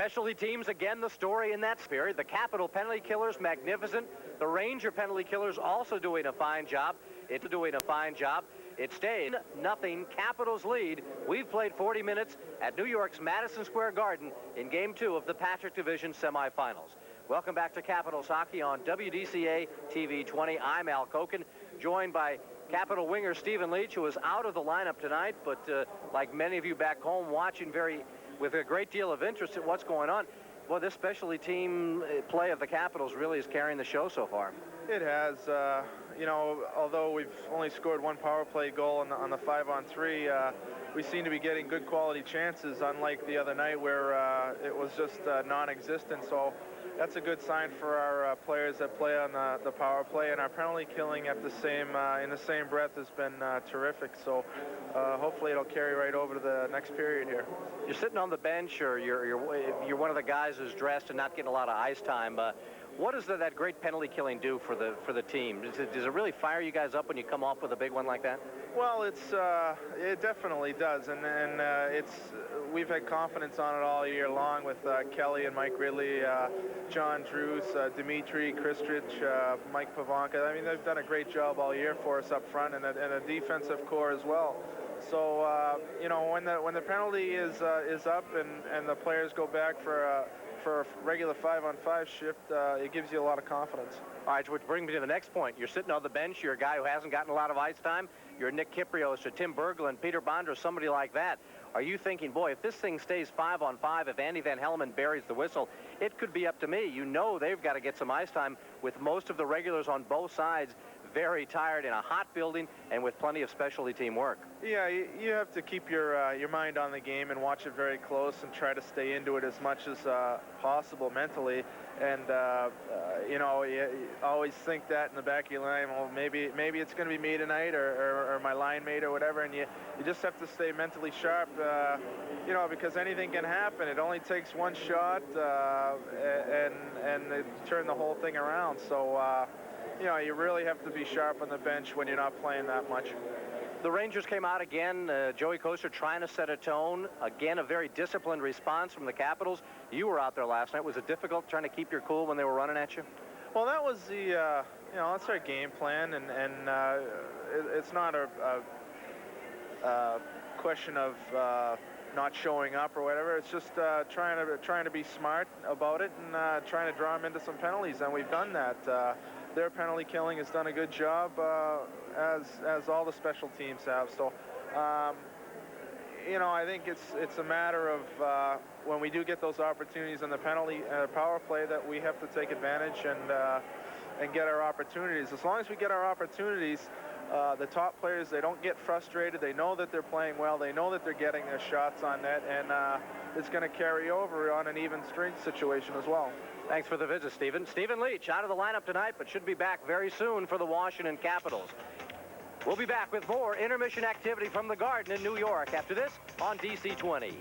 Specialty teams, again, the story in that spirit. The Capital penalty killers, magnificent. The Ranger penalty killers also doing a fine job. It's doing a fine job. It stayed 0-0 Capitals lead. We've played 40 minutes at New York's Madison Square Garden in Game 2 of the Patrick Division semifinals. Welcome back to Capitals Hockey on WDCA TV 20. I'm Al Koken, joined by Capital winger Stephen Leach, who is out of the lineup tonight, but like many of you back home, watching with a great deal of interest in what's going on. Well, this specialty team play of the Capitals really is carrying the show so far. It has. You know, although we've only scored one power play goal on the 5-on-3, we seem to be getting good quality chances, unlike the other night where it was just non-existent. So that's a good sign for our players that play on the power play, and our penalty killing at the same in the same breath has been terrific. So hopefully it'll carry right over to the next period here. You're sitting on the bench, or you're one of the guys who's dressed and not getting a lot of ice time. What does that great penalty killing do for the team? Does it really fire you guys up when you come off with a big one like that? Well, it definitely does, and we've had confidence on it all year long with Kelly and Mike Ridley, John Druce, Dimitri Kristrich, Mike Pavanka. I mean, they've done a great job all year for us up front, and a defensive core as well. So you know, when the penalty is up and the players go back for a regular 5-on-5 shift, it gives you a lot of confidence. All right, which brings me to the next point. You're sitting on the bench. You're a guy who hasn't gotten a lot of ice time. You're Nick Kypreos or Tim Berglund, Peter Bondra, somebody like that. Are you thinking, boy, if this thing stays 5-on-5, if Andy Van Hellemond buries the whistle, it could be up to me? You know they've got to get some ice time with most of the regulars on both sides very tired in a hot building and with plenty of specialty team work. Yeah, you have to keep your mind on the game and watch it very close and try to stay into it as much as possible mentally. And you know, you always think that in the back of your line, well, maybe it's going to be me tonight or my line mate or whatever, and you just have to stay mentally sharp, you know, because anything can happen. It only takes one shot and turn the whole thing around. So you know, you really have to be sharp on the bench when you're not playing that much. The Rangers came out again. Joey Koster trying to set a tone. Again, a very disciplined response from the Capitals. You were out there last night. Was it difficult trying to keep your cool when they were running at you? Well, that was the, you know, that's our game plan, and it's not a question of not showing up or whatever. It's just trying to be smart about it and trying to draw them into some penalties, and we've done that. Their penalty killing has done a good job, as all the special teams have. So, you know, I think it's a matter of when we do get those opportunities in the penalty power play that we have to take advantage and get our opportunities. As long as we get our opportunities, the top players, they don't get frustrated. They know that they're playing well. They know that they're getting their shots on net, and it's going to carry over on an even strength situation as well. Thanks for the visit, Stephen. Stephen Leach out of the lineup tonight, but should be back very soon for the Washington Capitals. We'll be back with more intermission activity from the Garden in New York after this on DC 20.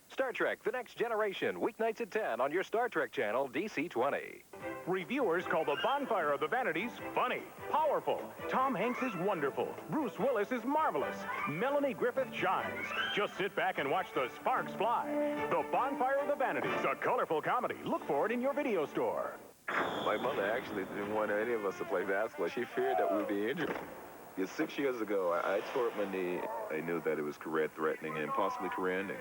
Star Trek: The Next Generation, weeknights at 10 on your Star Trek channel, DC 20. Reviewers call The Bonfire of the Vanities funny, powerful. Tom Hanks is wonderful. Bruce Willis is marvelous. Melanie Griffith shines. Just sit back and watch the sparks fly. The Bonfire of the Vanities, a colorful comedy. Look for it in your video store. My mother actually didn't want any of us to play basketball. She feared that we'd be injured. 6 years ago, I tore up my knee. I knew that it was career-threatening and possibly career-ending.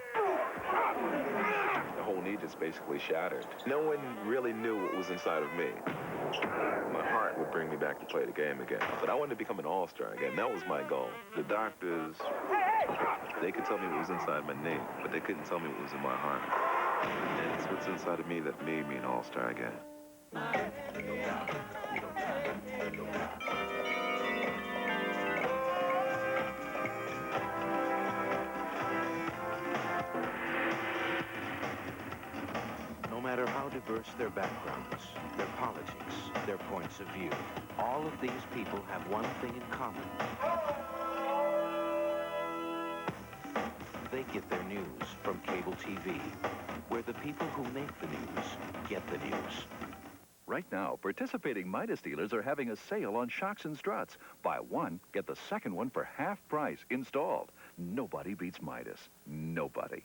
The whole knee just basically shattered. No one really knew what was inside of me. My heart would bring me back to play the game again. But I wanted to become an all-star again. That was my goal. The doctors, they could tell me what was inside my knee, but they couldn't tell me what was in my heart. And it's what's inside of me that made me an all-star again. No matter how diverse their backgrounds, their politics, their points of view, all of these people have one thing in common. They get their news from cable TV, where the people who make the news get the news. Right now, participating Midas dealers are having a sale on shocks and struts. Buy one, get the second one for half price installed. Nobody beats Midas. Nobody.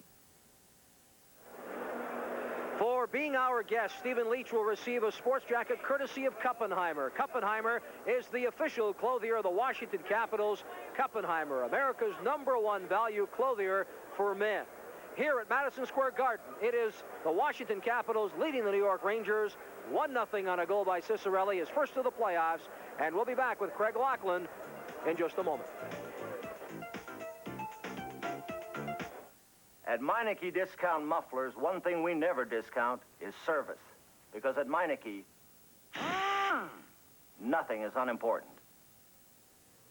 For being our guest, Stephen Leach will receive a sports jacket courtesy of Kuppenheimer. Kuppenheimer is the official clothier of the Washington Capitals. Kuppenheimer, America's #1 value clothier for men. Here at Madison Square Garden, it is the Washington Capitals leading the New York Rangers 1-0 on a goal by Ciccarelli, his first of the playoffs. And we'll be back with Craig Laughlin in just a moment. At Meineke Discount Mufflers, one thing we never discount is service. Because at Meineke, nothing is unimportant.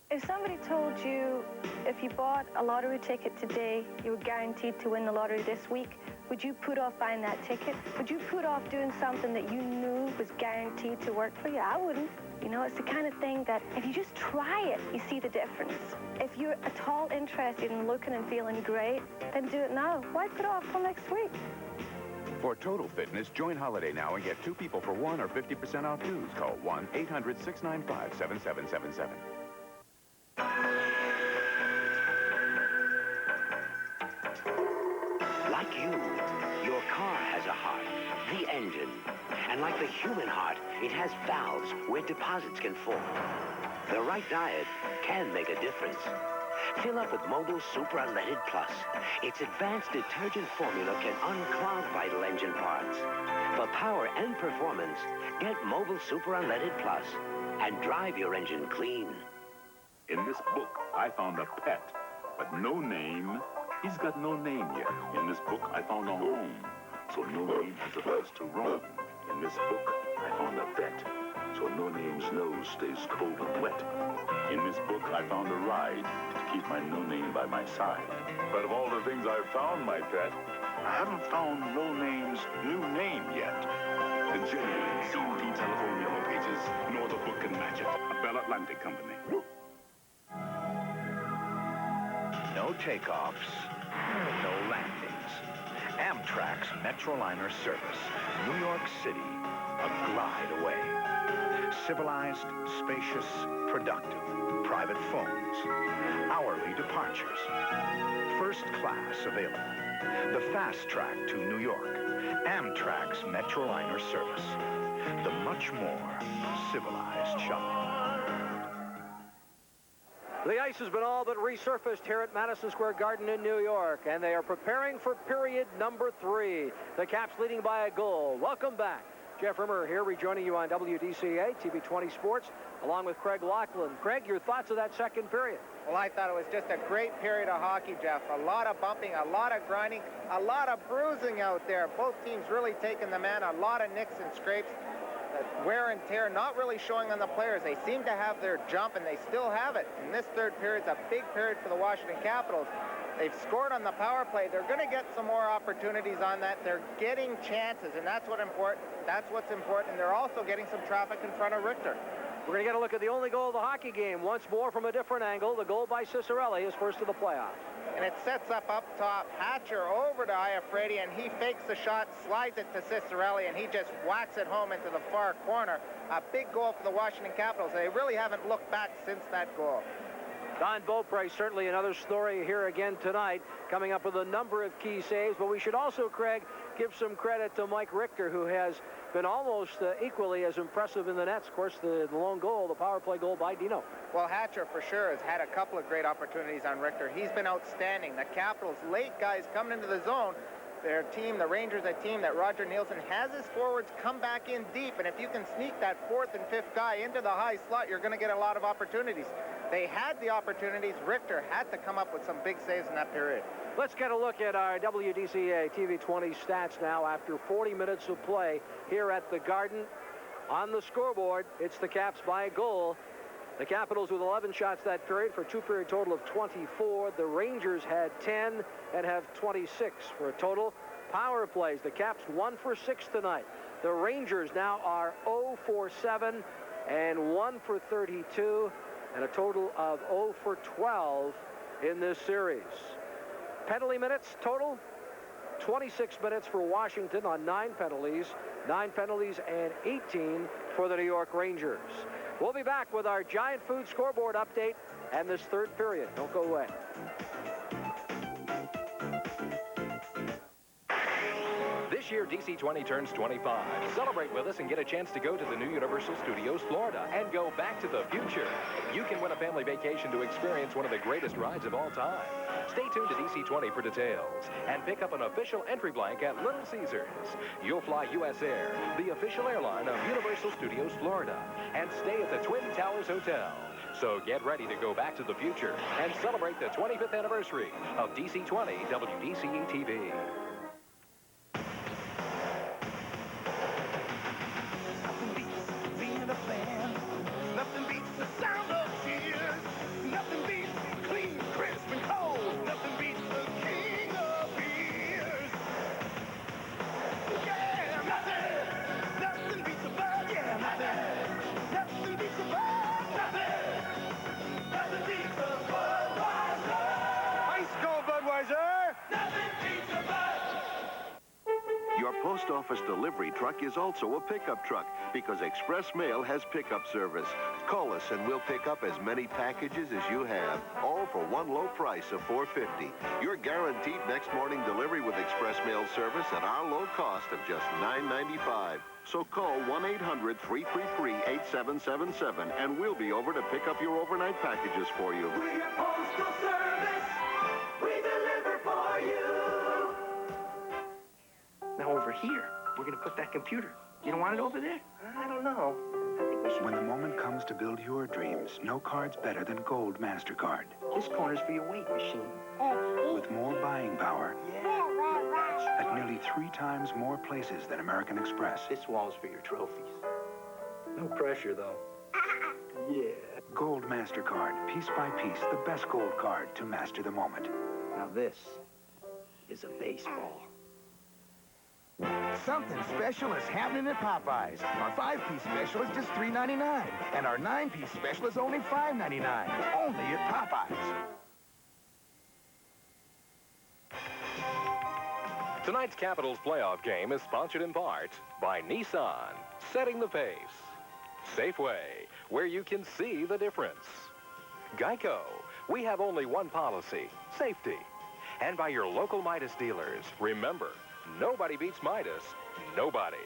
If somebody told you if you bought a lottery ticket today, you were guaranteed to win the lottery this week, would you put off buying that ticket? Would you put off doing something that you knew was guaranteed to work for you? I wouldn't. You know, it's the kind of thing that if you just try it, you see the difference. If you're at all interested in looking and feeling great, then do it now. Why put it off till next week? For total fitness, join Holiday now and get 2 people for 1 or 50% off dues. Call 1-800-695-7777. Like you, your car has a heart, the engine. And like the human heart, it has valves where deposits can form. The right diet can make a difference. Fill up with Mobil Super Unleaded Plus. Its advanced detergent formula can unclog vital engine parts. For power and performance, get Mobil Super Unleaded Plus and drive your engine clean. In this book, I found a pet, but no name. He's got no name yet. In this book, I found a home, so no name has a place to roam. In this book, I found a vet, so no name's nose stays cold and wet. In this book, I found a ride to keep my no name by my side. But of all the things I've found, my pet, I haven't found no name's new name yet. The genuine CP telephone yellow pages, no other book can match it. A Bell Atlantic company. No takeoffs, no landings. Amtrak's Metroliner service, New York City, a glide away. Civilized, spacious, productive, private phones, hourly departures, first class available. The fast track to New York, Amtrak's Metroliner service, the much more civilized shopping. The ice has been all but resurfaced here at Madison Square Garden in New York, and they are preparing for period number 3. The Caps leading by a goal. Welcome back. Jeff Rimmer here, rejoining you on WDCA, TV 20 Sports, along with Craig Laughlin. Craig, your thoughts of that second period? Well, I thought it was just a great period of hockey, Jeff. A lot of bumping, a lot of grinding, a lot of bruising out there. Both teams really taking the man, a lot of nicks and scrapes. Wear and tear not really showing on the players. They seem to have their jump, and they still have it. And this third period's a big period for the Washington Capitals. They've scored on the power play. They're going to get some more opportunities on that. They're getting chances, and that's what's important. And they're also getting some traffic in front of Richter. We're going to get a look at the only goal of the hockey game once more from a different angle. The goal by Ciccarelli, his first of the playoffs. And it sets up top. Hatcher over to Iafredi, and he fakes the shot, slides it to Ciccarelli, and he just whacks it home into the far corner. A big goal for the Washington Capitals. They really haven't looked back since that goal. Don Beaupre, certainly another story here again tonight, coming up with a number of key saves. But we should also, Craig, give some credit to Mike Richter, who has been almost equally as impressive in the nets. Of course, the lone goal, the power play goal by Dino. Well, Hatcher for sure has had a couple of great opportunities on Richter. He's been outstanding. The Capitals, late guys coming into the zone. Their team, the Rangers, a team that Roger Nielsen has his forwards come back in deep. And if you can sneak that fourth and fifth guy into the high slot, you're going to get a lot of opportunities. They had the opportunities. Richter had to come up with some big saves in that period. Let's get a look at our WDCA TV 20 stats now after 40 minutes of play here at the Garden. On the scoreboard, it's the Caps by a goal. The Capitals with 11 shots that period for a two-period total of 24. The Rangers had 10 and have 26 for a total. Power plays, the Caps 1 for 6 tonight. The Rangers now are 0 for 7 and 1 for 32 and a total of 0 for 12 in this series. Penalty minutes total, 26 minutes for Washington on 9 penalties and 18 for the New York Rangers. We'll be back with our Giant Food scoreboard update and this third period. Don't go away. This This year, DC-20 turns 25. Celebrate with us and get a chance to go to the new Universal Studios Florida and go back to the future. You can win a family vacation to experience one of the greatest rides of all time. Stay tuned to DC-20 for details and pick up an official entry blank at Little Caesars. You'll fly U.S. Air, the official airline of Universal Studios Florida, and stay at the Twin Towers Hotel. So get ready to go back to the future and celebrate the 25th anniversary of DC-20 WDCE TV. Nothing beats being a fan. Nothing beats the sound of cheers. Nothing beats clean, crisp, and cold. Nothing beats the king of beers. Yeah, nothing beats a bud. Yeah, nothing beats a bud. Nothing beats a Budweiser. Ice cold Budweiser. Nothing beats a bud. Your post office delivery truck is also a pickup truck because Express Mail has pickup service. Call us and we'll pick up as many packages as you have, all for one low price of $4.50. You're guaranteed next morning delivery with Express Mail service at our low cost of just $9.95. So call 1-800-333-8777 and we'll be over to pick up your overnight packages for you. We're postal service. We deliver for you. Now over here, we're going to put that computer. You don't want it over there? I don't know. I think we should. When the moment comes to build your dreams, no card's better than Gold MasterCard. This corner's for your weight machine. With more buying power at nearly 3 times more places than American Express. This wall's for your trophies. No pressure, though. Yeah. Gold MasterCard, piece by piece, the best gold card to master the moment. Now this is a baseball. Something special is happening at Popeyes. Our 5-piece special is just $3.99, and our 9-piece special is only $5.99. Only at Popeyes. Tonight's Capitals playoff game is sponsored in part by Nissan, setting the pace. Safeway, where you can see the difference. Geico, we have only one policy, safety. And by your local Midas dealers. Remember, nobody beats Midas. Nobody.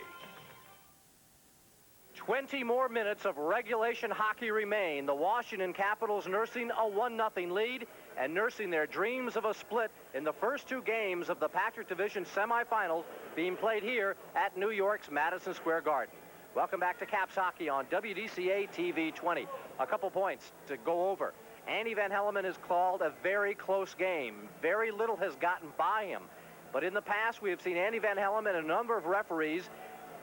20 more minutes of regulation hockey remain. The Washington Capitals nursing a 1-0 lead and nursing their dreams of a split in the first 2 games of the Patrick Division semifinals being played here at New York's Madison Square Garden. Welcome back to Caps Hockey on WDCA TV 20. A couple points to go over. Andy Van Hellemond has called a very close game. Very little has gotten by him. But in the past, we have seen Andy Van Hellemond and a number of referees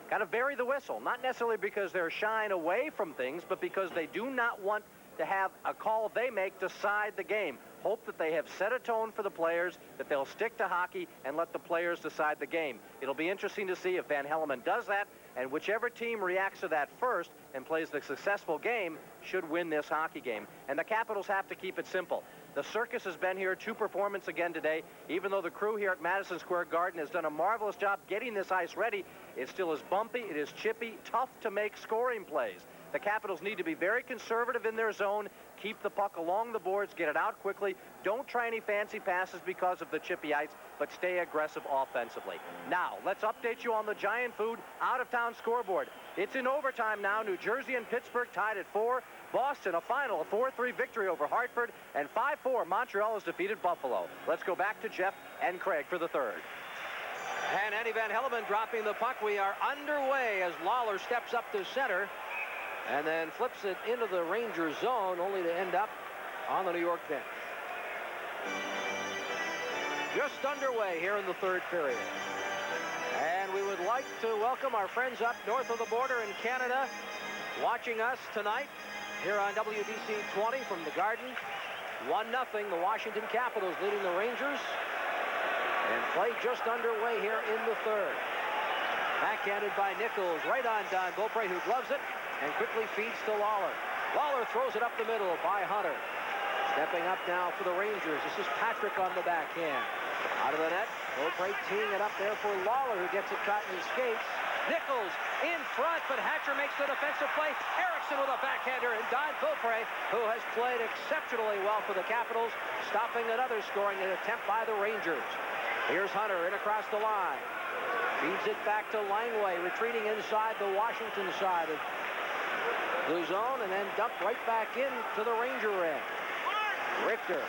kind of vary the whistle, not necessarily because they're shying away from things, but because they do not want to have a call they make decide the game. Hope that they have set a tone for the players, that they'll stick to hockey and let the players decide the game. It'll be interesting to see if Van Hellemond does that, and whichever team reacts to that first and plays the successful game should win this hockey game. And the Capitals have to keep it simple. The circus has been here, 2 performances again today. Even though the crew here at Madison Square Garden has done a marvelous job getting this ice ready, it still is bumpy, it is chippy, tough to make scoring plays. The Capitals need to be very conservative in their zone, keep the puck along the boards, get it out quickly. Don't try any fancy passes because of the chippy ice, but stay aggressive offensively. Now, let's update you on the Giant Food out-of-town scoreboard. It's in overtime now. New Jersey and Pittsburgh tied at 4. Boston, a final, a 4-3 victory over Hartford, and 5-4, Montreal has defeated Buffalo. Let's go back to Jeff and Craig for the third. And Andy Van Hellemond dropping the puck. We are underway as Lawler steps up to center and then flips it into the Rangers zone, only to end up on the New York bench. Just underway here in the third period. And we would like to welcome our friends up north of the border in Canada watching us tonight here on WDC 20 from the Garden. 1-0, the Washington Capitals leading the Rangers. And play just underway here in the third. Backhanded by Nichols, right on Don Beaupre, who gloves it and quickly feeds to Lawler. Lawler throws it up the middle by Hunter. Stepping up now for the Rangers. This is Patrick on the backhand. Out of the net, Beaupre teeing it up there for Lawler, who gets it caught in his skates. Nichols in front, but Hatcher makes the defensive play. Erickson with a backhander, and Don Beaupre, who has played exceptionally well for the Capitals, stopping another scoring attempt by the Rangers. Here's Hunter in across the line. Feeds it back to Langway, retreating inside the Washington side of the zone, and then dumped right back in to the Ranger end. Richter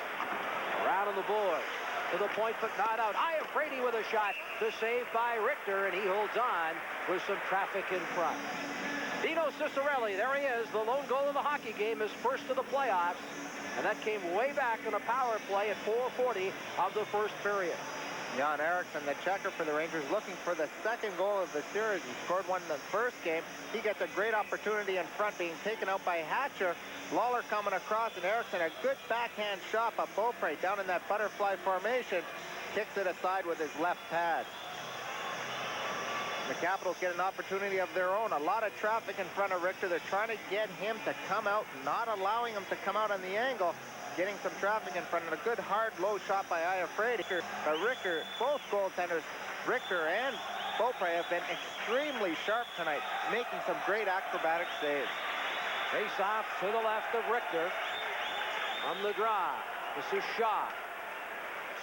around on the boards. To the point, but not out. Iafrate with a shot. The save by Richter, and he holds on with some traffic in front. Dino Ciccarelli, there he is. The lone goal of the hockey game, his first of the playoffs. And that came way back in a power play at 4:40 of the first period. Jan Eriksson, the checker for the Rangers, looking for the second goal of the series. He scored one in the first game. He gets a great opportunity in front, being taken out by Hatcher. Lawler coming across, and Eriksson, a good backhand shot by Beaupre down in that butterfly formation. Kicks it aside with his left pad. The Capitals get an opportunity of their own. A lot of traffic in front of Richter. They're trying to get him to come out, not allowing him to come out on the angle. Getting some traffic in front, and a good hard low shot by Iafrate. Richter, both goaltenders, Richter and Beaupre, have been extremely sharp tonight, making some great acrobatic saves. Face off to the left of Richter. On the drive, this is Shaw.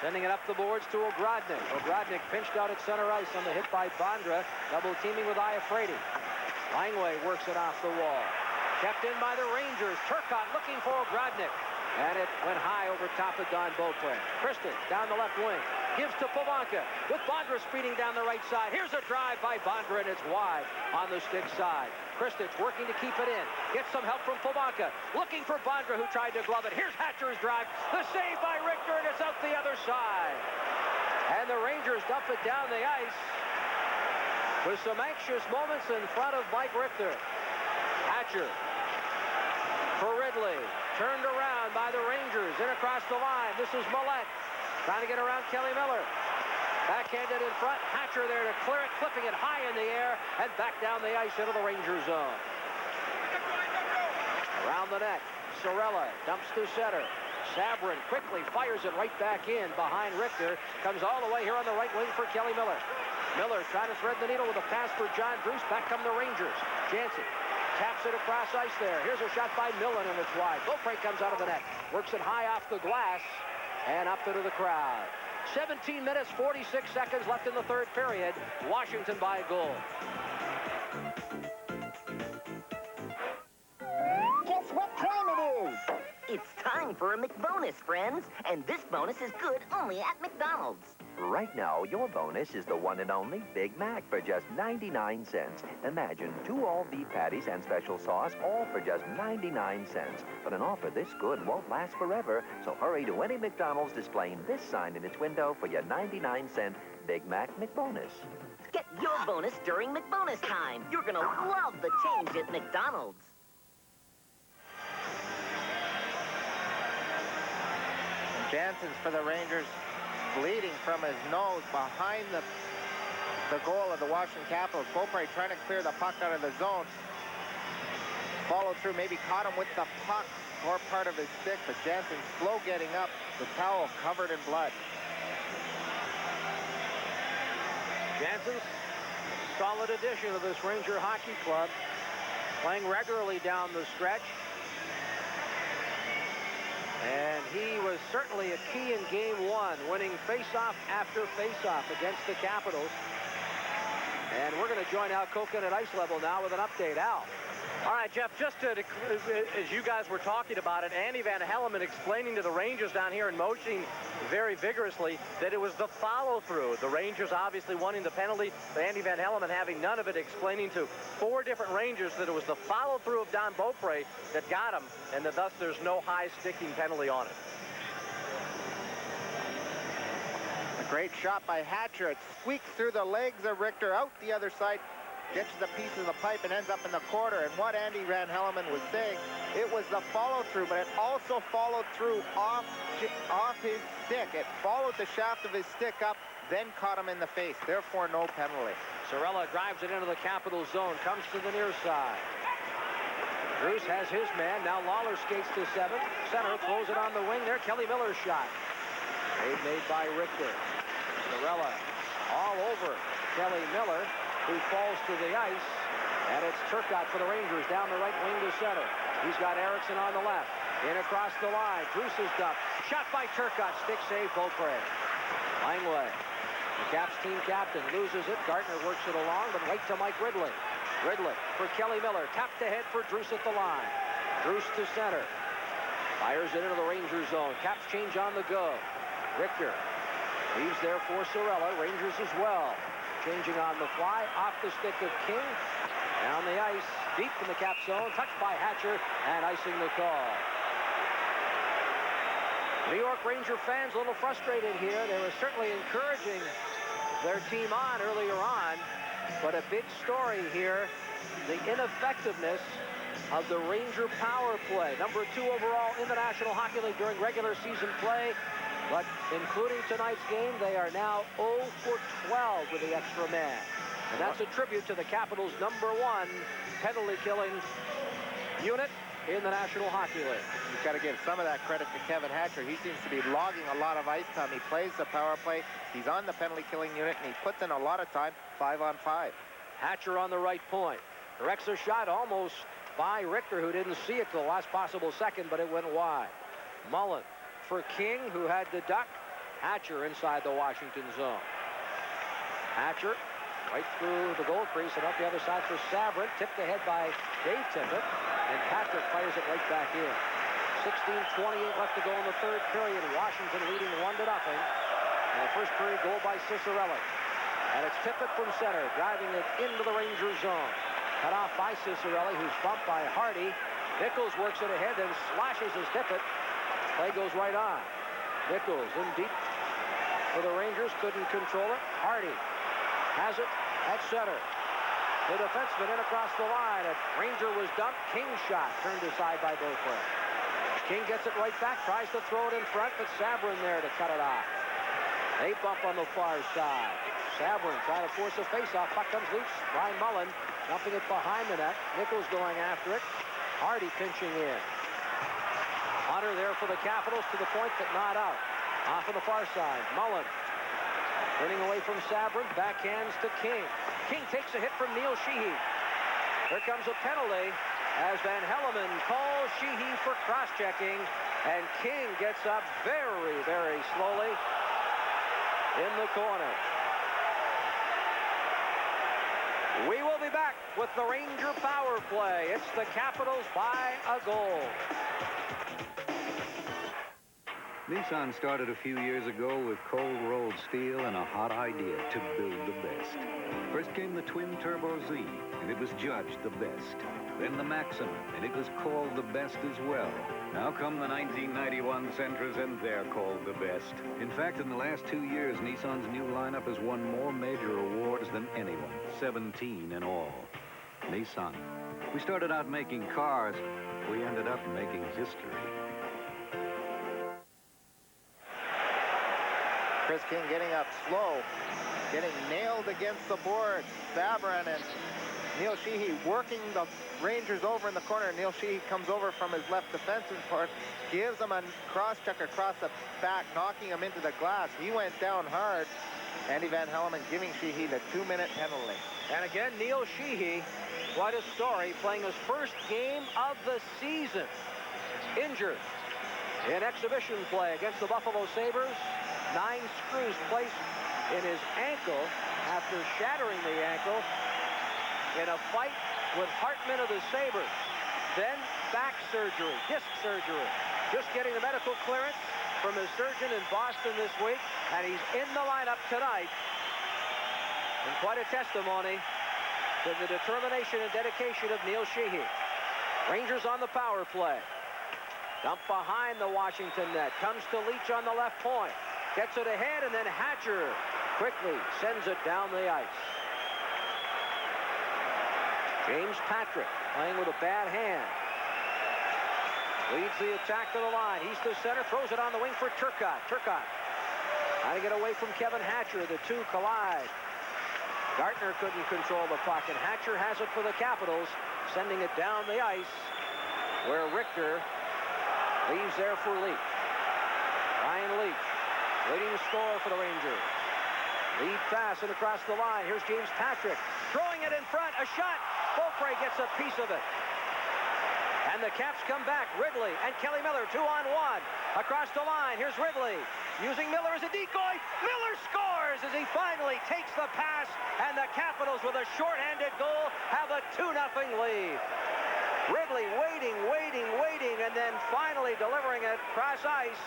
Sending it up the boards to Ogrodnik. Ogrodnik pinched out at center ice on the hit by Bondra, double teaming with Iafrate. Langway works it off the wall. Kept in by the Rangers. Turcotte looking for Ogrodnik. And it went high over top of Don Beaupre. Kristich down the left wing. Gives to Pivonka with Bondra speeding down the right side. Here's a drive by Bondra, and it's wide on the stick side. Kristich working to keep it in. Gets some help from Pivonka. Looking for Bondra, who tried to glove it. Here's Hatcher's drive. The save by Richter, and it's out the other side. And the Rangers dump it down the ice with some anxious moments in front of Mike Richter. Hatcher for Ridley. Turned around by the Rangers. In across the line. This is Millette. Trying to get around Kelly Miller. Backhanded in front. Hatcher there to clear it. Clipping it high in the air. And back down the ice into the Ranger zone. Around the net. Cirella dumps to center. Sabrin quickly fires it right back in behind Richter. Comes all the way here on the right wing for Kelly Miller. Miller trying to thread the needle with a pass for John Bruce. Back come the Rangers. Jansen taps it across ice there. Here's a shot by Millen, and it's wide. Beaupre comes out of the net. Works it high off the glass and up into the crowd. 17 minutes, 46 seconds left in the third period. Washington by a goal. Guess what time it is? It's time for a McBonus, friends. And this bonus is good only at McDonald's. Right now, your bonus is the one and only Big Mac for just 99 cents. Imagine 2 all-beef patties and special sauce, all for just 99 cents. But an offer this good won't last forever, so hurry to any McDonald's displaying this sign in its window for your 99-cent Big Mac McBonus. Get your bonus during McBonus time. You're gonna love the change at McDonald's. Jansen's for the Rangers, bleeding from his nose behind the goal of the Washington Capitals. Beaupre trying to clear the puck out of the zone. Followed through, maybe caught him with the puck or part of his stick, but Jansen slow getting up, the towel covered in blood. Jansen's solid addition to this Ranger hockey club, playing regularly down the stretch. And he was certainly a key in game one, winning face-off after face-off against the Capitals. And we're going to join Al Koken at ice level now with an update. Al. All right, Jeff, just as you guys were talking about it, Andy Van Hellemond explaining to the Rangers down here and motioning very vigorously that it was the follow-through. The Rangers obviously wanting the penalty, Andy Van Hellemond having none of it, explaining to 4 different Rangers that it was the follow-through of Don Beaupre that got him, and that thus there's no high-sticking penalty on it. A great shot by Hatcher. It squeaks through the legs of Richter, out the other side. Gets the piece of the pipe and ends up in the corner. And what Andy Van Hellemond was saying, it was the follow-through, but it also followed through off his stick. It followed the shaft of his stick up, then caught him in the face. Therefore, no penalty. Cirella drives it into the Capital zone, comes to the near side. Bruce has his man. Now Lawler skates to 7. Center throws it on the wing there. Kelly Miller's shot. Made by Richter. Cirella all over Kelly Miller, who falls to the ice, and it's Turcotte for the Rangers down the right wing to center. He's got Eriksson on the left. In across the line. Bruce is dumped. Shot by Turcotte. Stick save, Beaupre. Langway The Caps team captain loses it. Gartner works it along, but right to Mike Ridley. Ridley for Kelly Miller. Tapped ahead for Druce at the line. Druce to center. Fires it into the Rangers zone. Caps change on the go. Richter leaves there for Cirella. Rangers as well. Changing on the fly. Off the stick of King. Down the ice. Deep in the Cap zone. Touched by Hatcher. And icing the call. New York Ranger fans a little frustrated here. They were certainly encouraging their team on earlier on. But a big story here, the ineffectiveness of the Ranger power play. Number 2 overall in the National Hockey League during regular season play. But including tonight's game, they are now 0 for 12 with the extra man. And that's a tribute to the Capitals' number 1 penalty-killing unit in the National Hockey League. You've got to give some of that credit to Kevin Hatcher. He seems to be logging a lot of ice time. He plays the power play. He's on the penalty-killing unit, and he puts in a lot of time, 5-on-5. Hatcher on the right point. Directs a shot almost by Richter, who didn't see it till the last possible second, but it went wide. Mullen for King, who had to duck. Hatcher inside the Washington zone. Hatcher right through the goal crease and up the other side for Sabrin. Tipped ahead by Dave Tippett, and Patrick fires it right back in. 16:28 left to go in the third period. Washington leading 1-0. And the first period goal by Ciccarelli. And it's Tippett from center, driving it into the Ranger zone. Cut off by Ciccarelli, who's bumped by Hardy. Nichols works it ahead, then slashes his Tippett. Play goes right on. Nichols in deep for the Rangers, couldn't control it. Hardy has it at center. The defenseman in across the line. A Ranger was dumped. King's shot turned aside by Beauclair. King gets it right back, tries to throw it in front, but Sabrin there to cut it off. They bump on the far side. Sabrin trying to force a face-off. Puck comes loose. Brian Mullen dumping it behind the net. Nichols going after it. Hardy pinching in. Hunter there for the Capitals to the point, but not out. Off on the far side. Mullen turning away from Sabrin. Backhands to King. King takes a hit from Neil Sheehy. Here comes a penalty as Van Helleman calls Sheehy for cross-checking. And King gets up very, very slowly in the corner. We will be back with the Ranger power play. It's the Capitals by a goal. Nissan started a few years ago with cold-rolled steel and a hot idea to build the best. First came the twin-turbo Z, and it was judged the best. Then the Maxima, and it was called the best as well. Now come the 1991 Sentras, and they're called the best. In fact, in the last 2 years, Nissan's new lineup has won more major awards than anyone, 17 in all. Nissan. We started out making cars. We ended up making history. Chris King getting up slow, getting nailed against the board. Sabrin and Neil Sheehy working the Rangers over in the corner. Neil Sheehy comes over from his left defensive part, gives him a cross-check across the back, knocking him into the glass. He went down hard. Andy Van Helleman giving Sheehy the 2-minute penalty. And again, Neil Sheehy, what a story, playing his first game of the season. Injured in exhibition play against the Buffalo Sabres. 9 screws placed in his ankle after shattering the ankle in a fight with Hartman of the Sabres. Then back surgery, disc surgery. Just getting the medical clearance from his surgeon in Boston this week, and he's in the lineup tonight. And quite a testimony to the determination and dedication of Neil Sheehy. Rangers on the power play. Dump behind the Washington net. Comes to Leach on the left point. Gets it ahead, and then Hatcher quickly sends it down the ice. James Patrick playing with a bad hand. Leads the attack to the line. He's to center, throws it on the wing for Turcotte. Turcotte trying to get away from Kevin Hatcher. The two collide. Gartner couldn't control the puck, and Hatcher has it for the Capitals, sending it down the ice, where Richter leaves there for Leach. Ryan Leach, leading scorer for the Rangers. Lead pass and across the line. Here's James Patrick throwing it in front. A shot. Beauclair gets a piece of it. And the Caps come back. Ridley and Kelly Miller, 2-on-1. Across the line, here's Ridley using Miller as a decoy. Miller scores as he finally takes the pass, and the Capitals with a shorthanded goal have a 2-0 lead. Ridley waiting, and then finally delivering it cross ice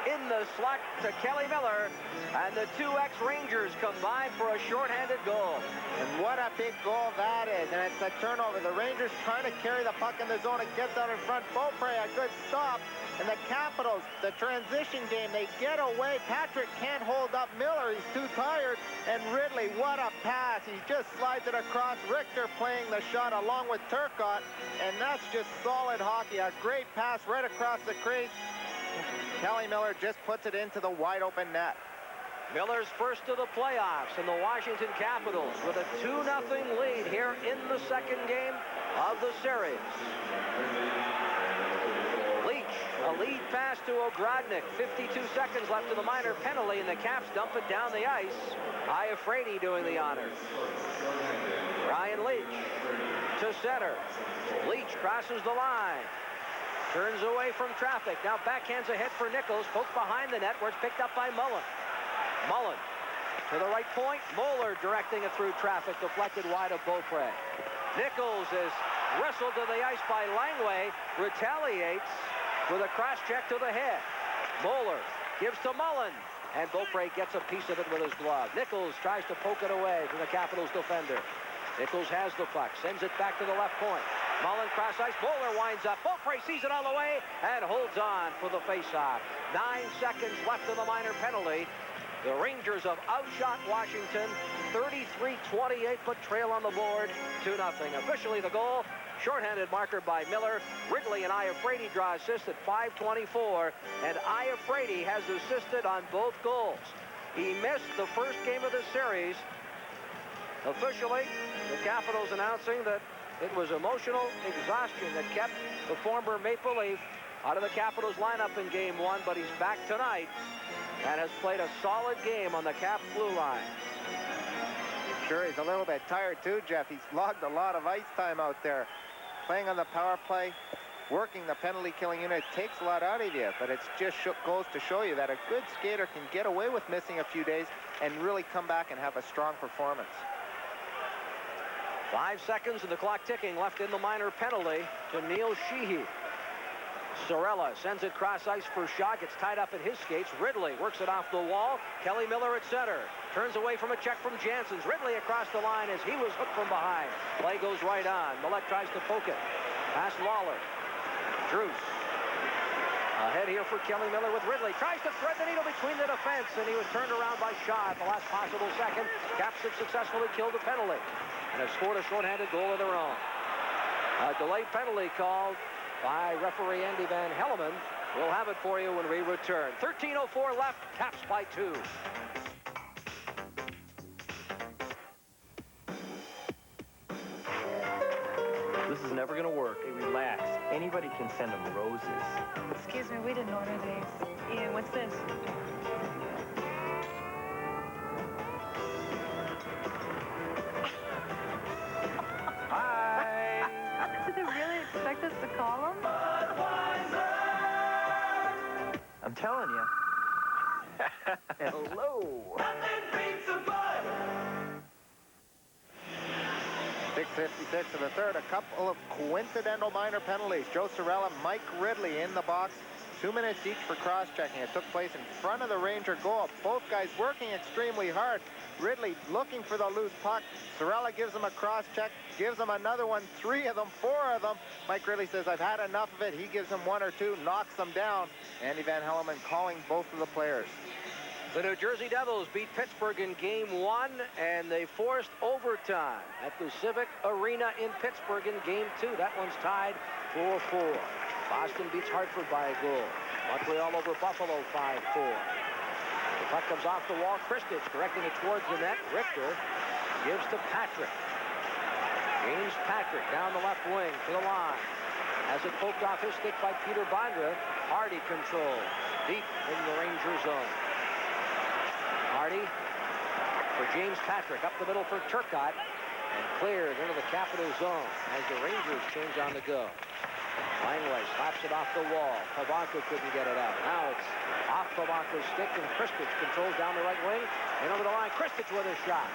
in the slot to Kelly Miller, and the 2X Rangers combine for a shorthanded goal. And what a big goal that is, and it's a turnover. The Rangers trying to carry the puck in the zone. It gets out in front. Beaupre, a good stop. And the Capitals, the transition game, they get away. Patrick can't hold up Miller. He's too tired. And Ridley, what a pass. He just slides it across. Richter playing the shot along with Turcotte. And that's just solid hockey. A great pass right across the crease. Kelly Miller just puts it into the wide open net. Miller's first of the playoffs, and the Washington Capitals with a 2-0 lead here in the second game of the series. Leach, a lead pass to Ogrodnik. 52 seconds left in the minor penalty, and the Caps dump it down the ice. Iafrate doing the honors. Ryan Leach to center. Leach crosses the line. Turns away from traffic. Now backhands ahead for Nichols. Poked behind the net where it's picked up by Mullen. Mullen to the right point. Moeller directing it through traffic. Deflected wide of Beaupre. Nichols is wrestled to the ice by Langway. Retaliates with a cross check to the head. Moeller gives to Mullen. And Beaupre gets a piece of it with his glove. Nichols tries to poke it away from the Capitals defender. Nichols has the puck. Sends it back to the left point. Mullen cross ice. Moeller winds up. Beaupre sees it all the way and holds on for the faceoff. 9 seconds left in the minor penalty. The Rangers have outshot Washington 33-28, but trail on the board 2-0. Officially the goal. Shorthanded marker by Miller. Ridley and Iafrate draw assist at 5:24, and Iafrate has assisted on both goals. He missed the first game of the series. Officially, the Capitals announcing that it was emotional exhaustion that kept the former Maple Leaf out of the Capitals lineup in Game 1, but he's back tonight and has played a solid game on the Caps blue line. Sure, he's a little bit tired too, Jeff. He's logged a lot of ice time out there. Playing on the power play, working the penalty killing unit takes a lot out of you, but it just goes to show you that a good skater can get away with missing a few days and really come back and have a strong performance. 5 seconds and the clock ticking left in the minor penalty to Neil Sheehy. Sorella sends it cross ice for shot, gets tied up at his skates. Ridley works it off the wall. Kelly Miller at center. Turns away from a check from Janssens. Ridley across the line as he was hooked from behind. Play goes right on. Millette tries to poke it. Pass Lawler. Druce. Ahead here for Kelly Miller with Ridley. Tries to thread the needle between the defense, and he was turned around by Shaw at the last possible second. Caps have successfully killed the penalty and have scored a shorthanded goal of their own. A delayed penalty called by referee Andy Van Hellemond. We'll have it for you when we return. 13:04 left. Caps by 2. This is never going to work. Hey, relax. Anybody can send them roses. Excuse me, we didn't order these. Ian, what's this? Hi. Did they really expect us to call them? I'm telling you. Hello. 6:56 of the third. A couple of coincidental minor penalties. Joe Sorella, Mike Ridley in the box. 2 minutes each for cross-checking. It took place in front of the Ranger goal. Both guys working extremely hard. Ridley looking for the loose puck. Sorella gives him a cross-check, gives him another one, 3 of them, 4 of them. Mike Ridley says, I've had enough of it. He gives him 1 or 2, knocks them down. Andy Van Hellemond calling both of the players. The New Jersey Devils beat Pittsburgh in Game 1, and they forced overtime at the Civic Arena in Pittsburgh in Game 2. That one's tied 4-4. Boston beats Hartford by a goal. Montreal over Buffalo 5-4. The puck comes off the wall. Kristich directing it towards the net. Richter gives to Patrick. James Patrick down the left wing to the line. Has it poked off his stick by Peter Bondra. Hardy control deep in the Ranger zone. Hardy for James Patrick. Up the middle for Turcotte. And cleared into the Capital zone as the Rangers change on the go. Langway slaps it off the wall. Pavanka couldn't get it out. Now it's off Pavanka's stick, and Kristich controls down the right wing. And over the line Kristich with a shot.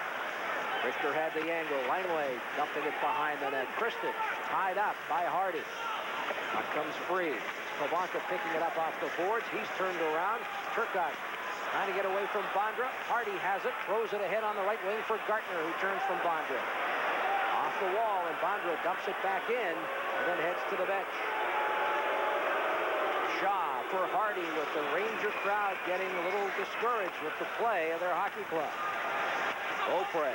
Richter had the angle. Langway dumping it behind the net. Kristich tied up by Hardy. Puck comes free. Pivonka picking it up off the boards. He's turned around. Turcotte trying to get away from Bondra. Hardy has it. Throws it ahead on the right wing for Gartner, who turns from Bondra. Off the wall, and Bondra dumps it back in and then heads to the bench. Shaw for Hardy, with the Ranger crowd getting a little discouraged with the play of their hockey club. Beaupre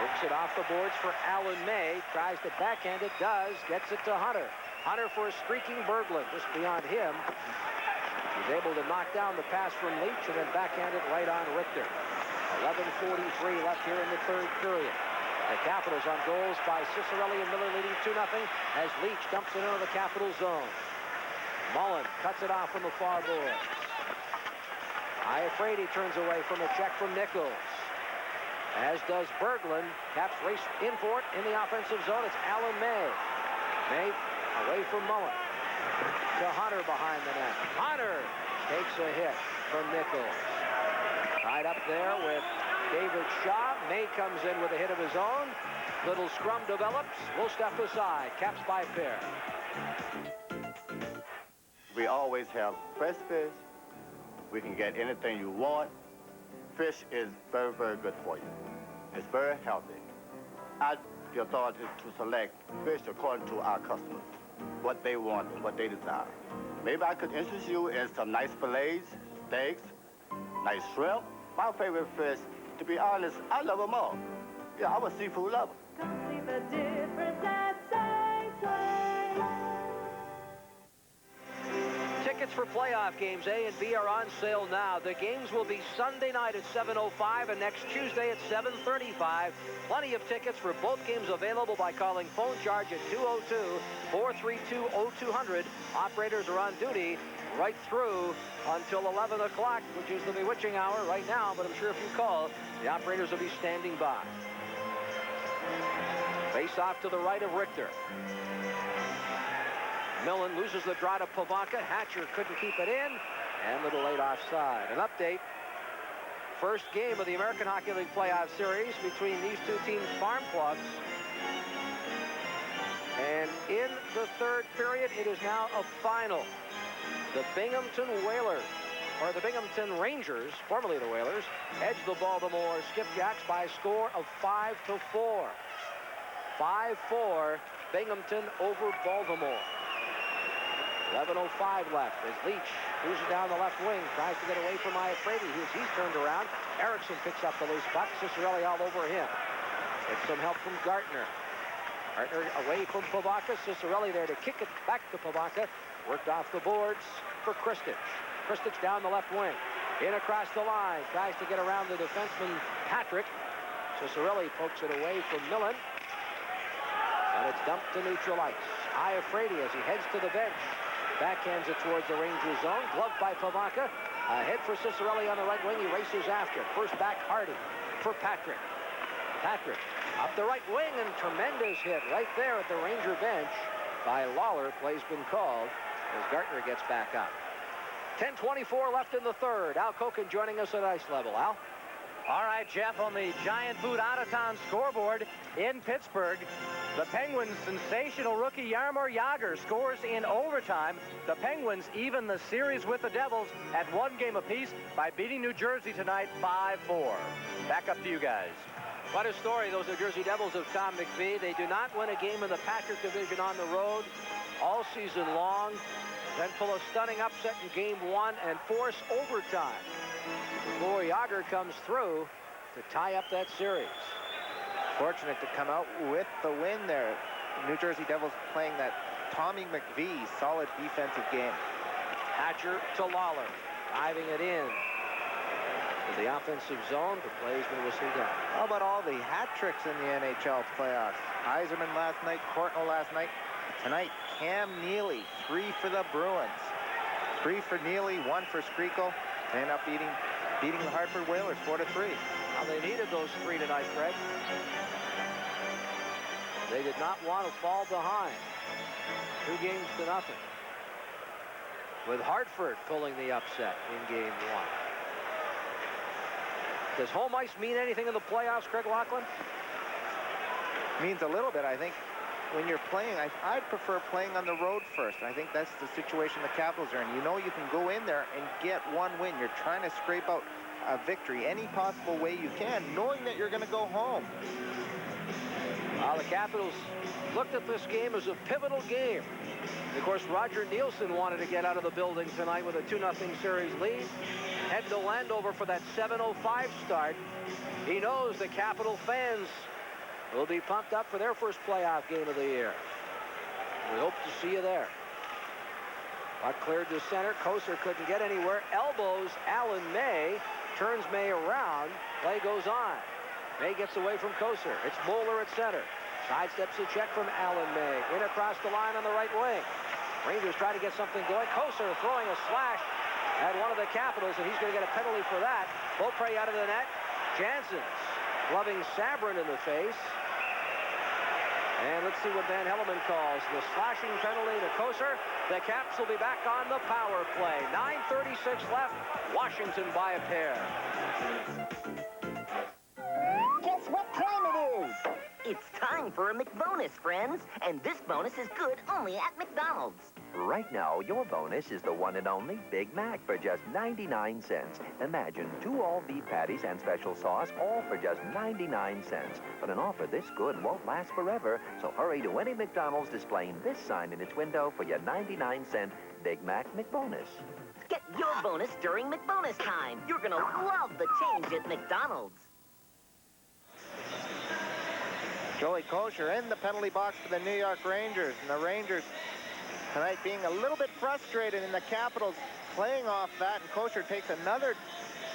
works it off the boards for Alan May. Tries to backhand it, does. Gets it to Hunter. Hunter for a streaking Berglund just beyond him. He's able to knock down the pass from Leach and then backhand it right on Richter. 11:43 left here in the third period. The Capitals on goals by Ciccarelli and Miller, leading 2-0 as Leach dumps it into the Capital zone. Mullen cuts it off from the far boards. Iafrate turns away from a check from Nichols. As does Berglund. Caps race in for it in the offensive zone. It's Alan May. May away from Mullen. To Hunter behind the net. Hunter takes a hit from Nichols. Tied up there with David Shaw. May comes in with a hit of his own. Little scrum develops. We'll step aside. Caps by pair. We always have fresh fish. We can get anything you want. Fish is very, very good for you. It's very healthy. The authority to select fish according to our customers, what they want and what they desire. Maybe I could interest you in some nice fillets, steaks, nice shrimp. My favorite fish, to be honest, I love them all. Yeah, I'm a seafood lover. Come see the difference at Safeway. Tickets for playoff games A and B are on sale now. The games will be Sunday night at 7:05 and next Tuesday at 7:35. Plenty of tickets for both games available by calling phone charge at 202-432-0200. Operators are on duty right through until 11 o'clock, which is the bewitching hour right now, but I'm sure if you call, the operators will be standing by. Face off to the right of Richter. Millen loses the draw to Pivonka. Hatcher couldn't keep it in, and a little late offside. An update. First game of the American Hockey League playoff series between these two teams' farm clubs. And in the third period, it is now a final. The Binghamton Whalers, or the Binghamton Rangers, formerly the Whalers, edge the Baltimore Skipjacks by a score of 5-4. 5-4, Binghamton over Baltimore. 11:05 left as Leach cruises down the left wing, tries to get away from Iafrate. He's turned around. Erickson picks up the loose puck. Ciccarelli all over him. Gets some help from Gartner. Gartner away from Pivonka. Ciccarelli there to kick it back to Pivonka. Worked off the boards for Kristich. Kristich down the left wing. In across the line. Tries to get around the defenseman Patrick. Ciccarelli pokes it away from Millen. And it's dumped to neutral ice. Iafrate as he heads to the bench. Backhands it towards the Ranger zone. Gloved by Pivonka. Ahead for Ciccarelli on the right wing. He races after. First back Hardy for Patrick. Patrick up the right wing, and tremendous hit right there at the Ranger bench by Lawler. Play's been called as Gartner gets back up. 10:24 left in the third. Al Koken joining us at ice level. Al? All right, Jeff, on the Giant Food out-of-town scoreboard in Pittsburgh, the Penguins' sensational rookie Jaromir Jagr scores in overtime. The Penguins even the series with the Devils at 1 game apiece by beating New Jersey tonight 5-4. Back up to you guys. What a story, those New Jersey Devils of Tom McPhee. They do not win a game in the Patrick Division on the road all season long, then pull a stunning upset in Game 1 and force overtime before Jagr comes through to tie up that series. Fortunate to come out with the win there. New Jersey Devils playing that Tommy McVie solid defensive game. Hatcher to Lawler, driving it in to the offensive zone. The play's been whistled down. How about all the hat tricks in the NHL playoffs? Yzerman last night, Courtnall last night. Tonight, Cam Neely, 3 for the Bruins. 3 for Neely, 1 for Skrikel. They end up beating the Hartford Whalers 4-3. Now they needed those 3 tonight, Fred. They did not want to fall behind. 2-0. With Hartford pulling the upset in Game 1. Does home ice mean anything in the playoffs, Craig Laughlin? Means a little bit, I think. When you're playing, I'd prefer playing on the road first. I think that's the situation the Capitals are in. You know you can go in there and get one win. You're trying to scrape out a victory any possible way you can, knowing that you're going to go home. Well, the Capitals looked at this game as a pivotal game. Of course, Roger Nielsen wanted to get out of the building tonight with a 2-0 series lead. Head to Landover for that 7:05 start. He knows the Capital fans will be pumped up for their first playoff game of the year. We hope to see you there. Puck cleared to center. Kocur couldn't get anywhere. Elbows Alan May. Turns May around. Play goes on. May gets away from Kocur. It's Moeller at center. Sidesteps a check from Alan May. In across the line on the right wing. Rangers try to get something going. Kocur throwing a slash at one of the Capitals, and he's going to get a penalty for that. Beaupre out of the net. Janssens gloving Sabrin in the face. And let's see what Van Hellemond calls. The slashing penalty to Kocur. The Caps will be back on the power play. 9:36 left. Washington by a pair. Guess what time it is? It's time for a McBonus, friends. And this bonus is good only at McDonald's. Right now, your bonus is the one and only Big Mac for just 99 cents. Imagine 2 all-beef patties and special sauce, all for just 99 cents. But an offer this good won't last forever, so hurry to any McDonald's displaying this sign in its window for your 99-cent Big Mac McBonus. Get your bonus during McBonus time. You're gonna love the change at McDonald's. Joey Kocur in the penalty box for the New York Rangers. And the Rangers tonight being a little bit frustrated, and the Capitals playing off that. And Kocur takes another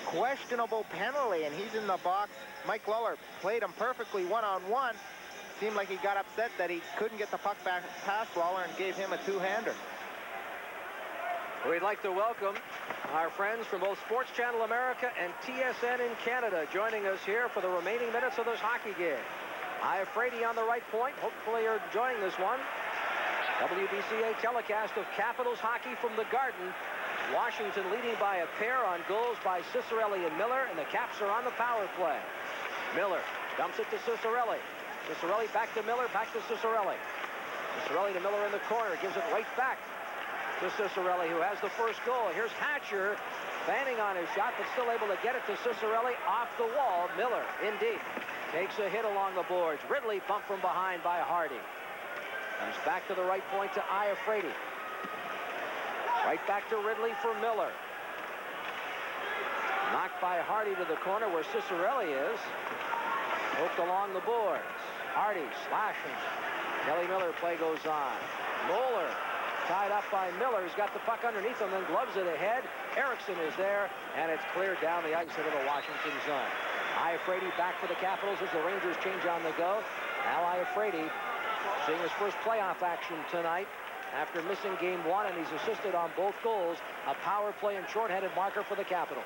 questionable penalty, and he's in the box. Mike Lawler played him perfectly one-on-one. Seemed like he got upset that he couldn't get the puck back past Lawler and gave him a two-hander. We'd like to welcome our friends from both Sports Channel America and TSN in Canada joining us here for the remaining minutes of this hockey game. Iafrate on the right point. Hopefully you're enjoying this one. WBCA telecast of Capitals hockey from the Garden. Washington leading by a pair on goals by Ciccarelli and Miller, and the Caps are on the power play. Miller dumps it to Ciccarelli. Ciccarelli back to Miller, back to Ciccarelli. Ciccarelli to Miller in the corner, gives it right back to Ciccarelli, who has the first goal. Here's Hatcher, fanning on his shot, but still able to get it to Ciccarelli off the wall. Miller, in deep, takes a hit along the boards. Ridley bumped from behind by Hardy. Comes back to the right point to Iafrate. Right back to Ridley for Miller. Knocked by Hardy to the corner where Ciccarelli is. Poked along the boards. Hardy slashing. Kelly Miller, play goes on. Moeller tied up by Miller. He's got the puck underneath him, then gloves it ahead. Erickson is there, and it's cleared down the ice into the Washington zone. Iafrate back for the Capitals as the Rangers change on the go. Now Iafrate seeing his first playoff action tonight after missing game 1, and he's assisted on both goals. A power play and shorthanded marker for the Capitals.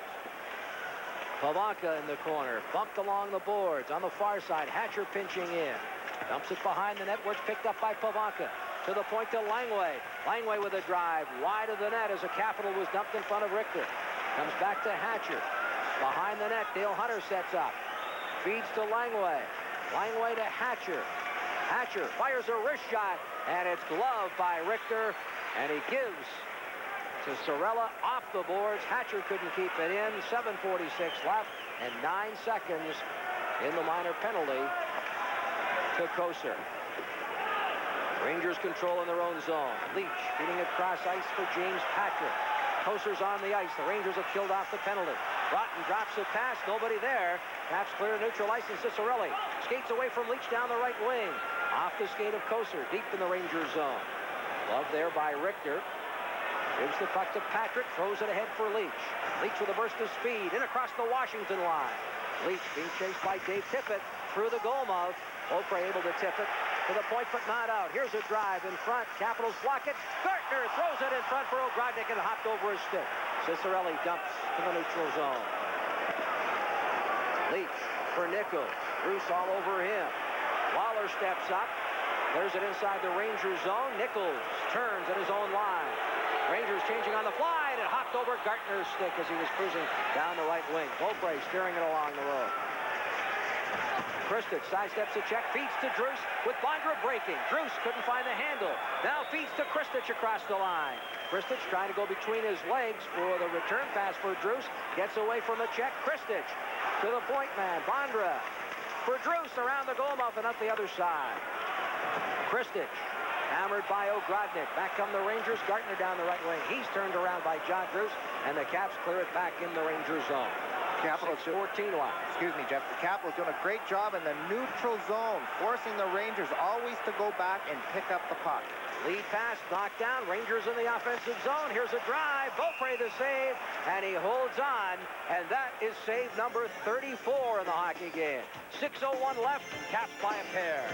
Pavanka in the corner, bumped along the boards. On the far side, Hatcher pinching in. Dumps it behind the net where it's picked up by Pavanka. To the point to Langway. Langway with a drive wide of the net as a Capital was dumped in front of Richter. Comes back to Hatcher. Behind the net, Dale Hunter sets up. Feeds to Langway. Langway to Hatcher. Hatcher fires a wrist shot, and it's gloved by Richter, and he gives to Sorella off the boards. Hatcher couldn't keep it in. 7:46 left, and 9 seconds in the minor penalty to Kocur. Rangers control in their own zone. Leach feeding it cross ice for James Patrick. Kocur's on the ice. The Rangers have killed off the penalty. Broughton drops a pass. Nobody there. Caps clear neutral ice, and Ciccarelli skates away from Leach down the right wing. Off the skate of Kocur, deep in the Rangers zone. Glove there by Richter. Gives the puck to Patrick. Throws it ahead for Leach. Leach with a burst of speed. In across the Washington line. Leach being chased by Dave Tippett through the goal mouth. Beaupre able to tip it to the point, but not out. Here's a drive in front. Capitals block it. Gartner throws it in front for Ogrodnik and hopped over his stick. Ciccarelli dumps to the neutral zone. Leach for Nichols. Bruce all over him. Waller steps up. There's it inside the Rangers zone. Nichols turns at his own line. Rangers changing on the fly. right. It hopped over Gartner's stick as he was cruising down the right wing. Beaupre steering it along the road. Kristich sidesteps a check, feeds to Druce with Bondra breaking. Druce couldn't find the handle. Now feeds to Kristich across the line. Kristich trying to go between his legs for the return pass for Druce. Gets away from the check. Kristich to the point man. Bondra for Druce around the goal mouth and up the other side. Kristich hammered by Ogrodnik. Back come the Rangers. Gartner down the right wing. He's turned around by John Druce, and the Caps clear it back in the Rangers zone. Capitals 14 left. Excuse me, Jeff. The Capitals doing a great job in the neutral zone, forcing the Rangers always to go back and pick up the puck. Lead pass knocked down. Rangers in the offensive zone. Here's a drive. Beaupre the save, and he holds on, and that is save number 34 in the hockey game. 6:01 left. Caps by a pair.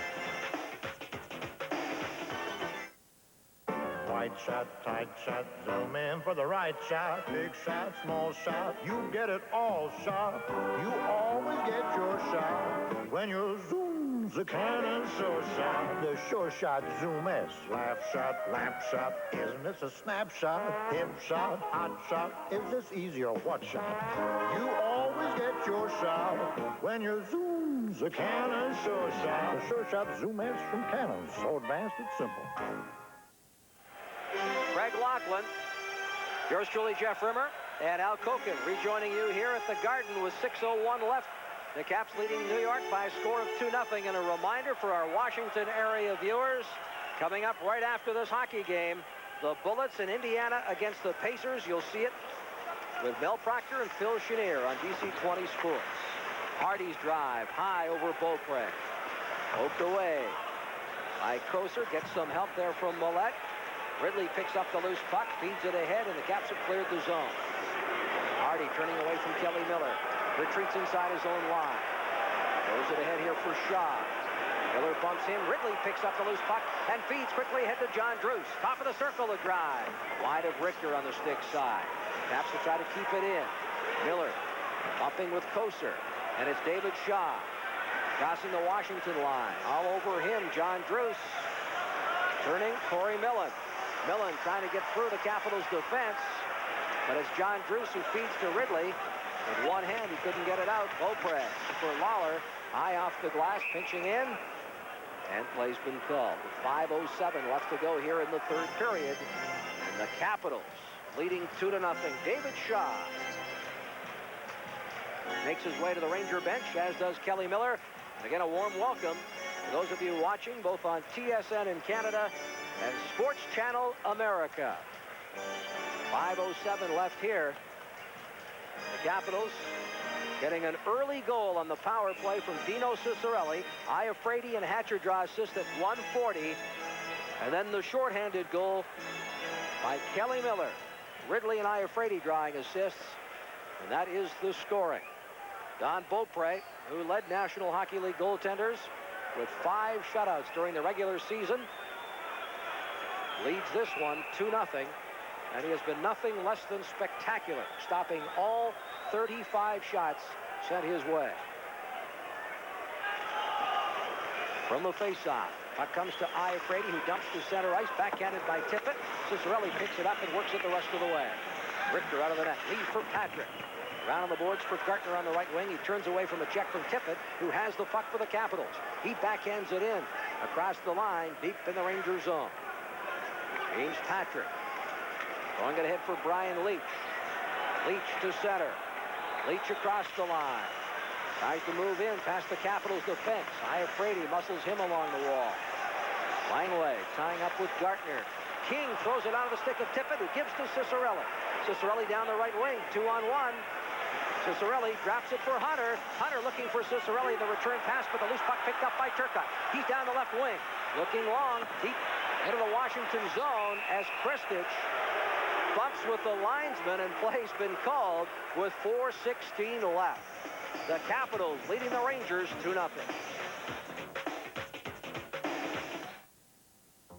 Wide shot, tight shot, zoom in for the right shot. Big shot, small shot, you get it all shot. You always get your shot when you zoom the cannon sure shot. The sure shot zoom S. Laugh shot, lamp shot, isn't this a snapshot? Hip shot, hot shot, is this easy or what shot? You always get your shot when you zoom the cannon sure shot. The sure shot zoom S from Canon, so advanced it's simple. Craig Laughlin, yours truly, Jeff Rimmer, and Al Koken rejoining you here at the Garden with 6:01 left. The Caps leading New York by a score of 2-0. And a reminder for our Washington area viewers, coming up right after this hockey game, the Bullets in Indiana against the Pacers. You'll see it with Mel Proctor and Phil Chenier on DC 20 Sports. Hardy's drive high over Beaupre. Poked away by Koser. Gets some help there from Millette. Ridley picks up the loose puck, feeds it ahead, and the Caps have cleared the zone. Hardy turning away from Kelly Miller. Retreats inside his own line. Throws it ahead here for Shaw. Miller bumps him. Ridley picks up the loose puck and feeds quickly ahead to John Druce. Top of the circle, the drive. Wide of Richter on the stick side. Caps will try to keep it in. Miller bumping with Koser. And it's David Shaw crossing the Washington line. All over him, John Druce. Turning, Corey Millen. Millen trying to get through the Capitals' defense, but it's John Druce who feeds to Ridley. With one hand, he couldn't get it out. Beaupre for Lawler, high off the glass, pinching in, and play's been called. With 5:07 left to go here in the third period, and the Capitals leading 2-0. David Shaw makes his way to the Ranger bench, as does Kelly Miller. And again, a warm welcome to those of you watching both on TSN in Canada and Sports Channel America. 5:07 left here. The Capitals getting an early goal on the power play from Dino Ciccarelli. Iafrate and Hatcher draw assist at 1:40. And then the shorthanded goal by Kelly Miller. Ridley and Iafrate drawing assists. And that is the scoring. Don Beaupre, who led National Hockey League goaltenders with 5 shutouts during the regular season, leads this one 2-0, and he has been nothing less than spectacular, stopping all 35 shots sent his way. From the faceoff, puck comes to Iafrate, who dumps to center ice, backhanded by Tippett. Ciccarelli picks it up and works it the rest of the way. Richter out of the net, lead for Patrick. Round on the boards for Gartner on the right wing. He turns away from a check from Tippett, who has the puck for the Capitals. He backhands it in across the line, deep in the Ranger zone. James Patrick throwing it ahead for Brian Leach. Leach to center. Leach across the line. Tries to move in past the Capitals defense. Iafrate muscles him along the wall. Langley tying up with Gartner. King throws it out of the stick of Tippett, who gives to Ciccarelli. Ciccarelli down the right wing, 2-on-1. Ciccarelli drops it for Hunter. Hunter looking for Ciccarelli, the return pass, but the loose puck picked up by Turcotte. He's down the left wing, looking long, deep into the Washington zone as Kristich bumps with the linesman, and play's been called with 4:16 left. The Capitals leading the Rangers 2-0.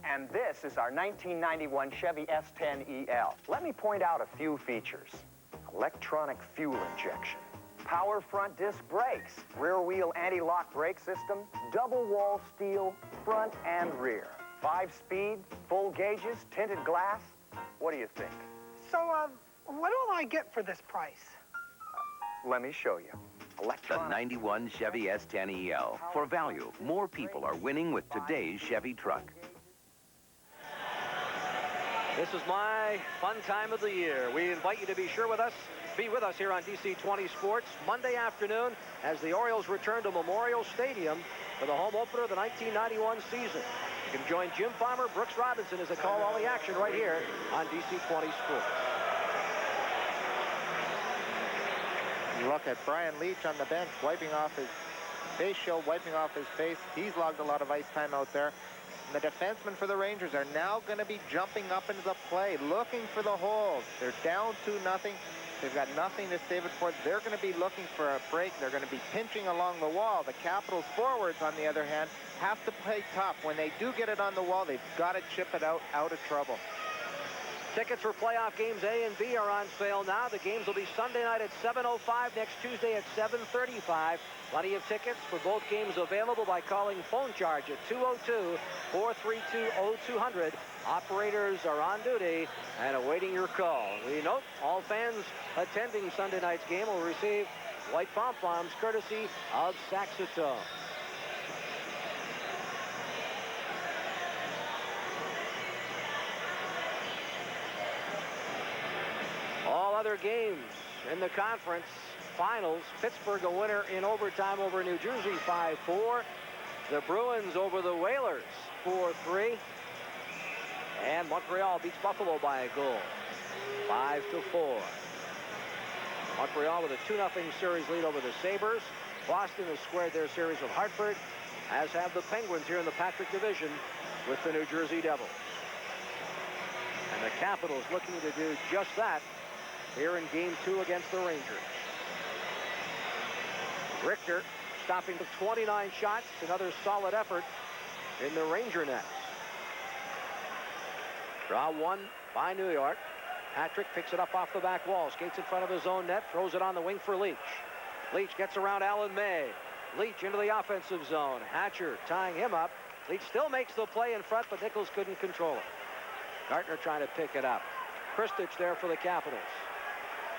And this is our 1991 Chevy S10EL. Let me point out a few features. Electronic fuel injection, power front disc brakes, rear wheel anti-lock brake system, double wall steel, front and rear. 5-speed, full gauges, tinted glass. What do you think? So, What will I get for this price? Let me show you. The 91 Chevy S10EL. For value, more people are winning with today's Chevy truck. This is my fun time of the year. We invite you to be with us here on DC 20 Sports Monday afternoon as the Orioles return to Memorial Stadium for the home opener of the 1991 season. You can join Jim Farmer, Brooks Robinson as they call all the action right here on DC 20 Sports. You look at Brian Leach on the bench, wiping off his face shield, wiping off his face. He's logged a lot of ice time out there. And the defensemen for the Rangers are now going to be jumping up into the play, looking for the holes. They're down 2-0. They've got nothing to save it for. They're going to be looking for a break. They're going to be pinching along the wall. The Capitals forwards, on the other hand, have to play tough. When they do get it on the wall, they've got to chip it out of trouble. Tickets for playoff games A and B are on sale now. The games will be Sunday night at 7:05, next Tuesday at 7:35. Plenty of tickets for both games available by calling phone charge at 202-432-0200. Operators are on duty and awaiting your call. We note all fans attending Sunday night's game will receive white pom-poms courtesy of Saxatone. All other games in the conference finals. Pittsburgh a winner in overtime over New Jersey 5-4. The Bruins over the Whalers 4-3. And Montreal beats Buffalo by a goal 5-4. Montreal with a 2-0 series lead over the Sabres. Boston has squared their series with Hartford, as have the Penguins here in the Patrick Division with the New Jersey Devils. And the Capitals looking to do just that here in Game 2 against the Rangers. Richter stopping with 29 shots. Another solid effort in the Ranger nets. Draw one by New York. Patrick picks it up off the back wall. Skates in front of his own net. Throws it on the wing for Leach. Leach gets around Alan May. Leach into the offensive zone. Hatcher tying him up. Leach still makes the play in front, but Nichols couldn't control it. Gartner trying to pick it up. Kristich there for the Capitals.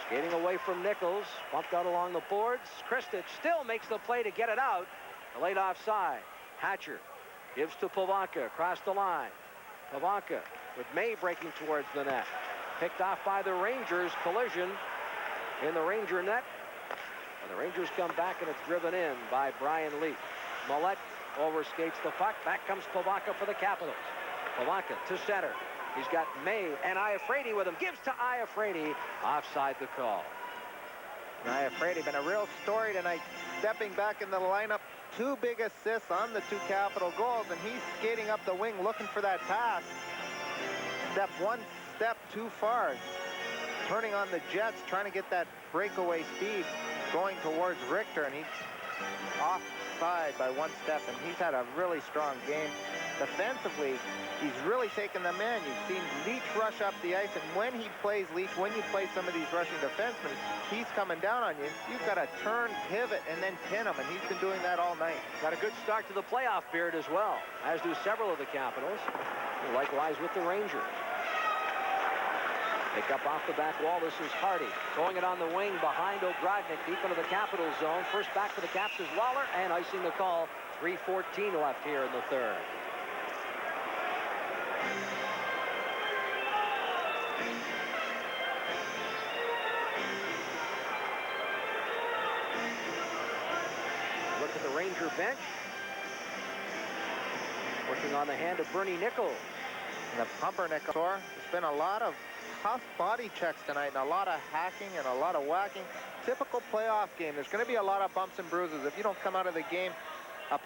Skating away from Nichols. Bumped out along the boards. Kristich still makes the play to get it out. Laid offside. Hatcher gives to Pavanka across the line. Pavanka with May breaking towards the net. Picked off by the Rangers. Collision in the Ranger net. And the Rangers come back, and it's driven in by Brian Leach. Millette overskates the puck. Back comes Pavanka for the Capitals. Pavanka to center. He's got May and Iafrate with him. Gives to Iafrate. Offside the call. Iafrate been a real story tonight. Stepping back in the lineup. 2 big assists on the 2 Capital goals, and he's skating up the wing looking for that pass. One step too far. Turning on the Jets, trying to get that breakaway speed going towards Richter, and he's offside by 1 step, and he's had a really strong game. Defensively, he's really taken them in. You've seen Leach rush up the ice, and when he plays Leach, when you play some of these rushing defensemen, he's coming down on you. You've got to turn, pivot, and then pin him, and he's been doing that all night. Got a good start to the playoff period as well, as do several of the Capitals. Likewise with the Rangers. Pick up off the back wall. This is Hardy. Throwing it on the wing behind Ogrodnik, deep into the Capitals zone. First back for the Caps is Waller, and icing the call. 3:14 left here in the third. Look at the Ranger bench. Working on the hand of Bernie Nichols. And the pumpernickel. There's been a lot of tough body checks tonight, and a lot of hacking and a lot of whacking. Typical playoff game. There's going to be a lot of bumps and bruises. If you don't come out of the game,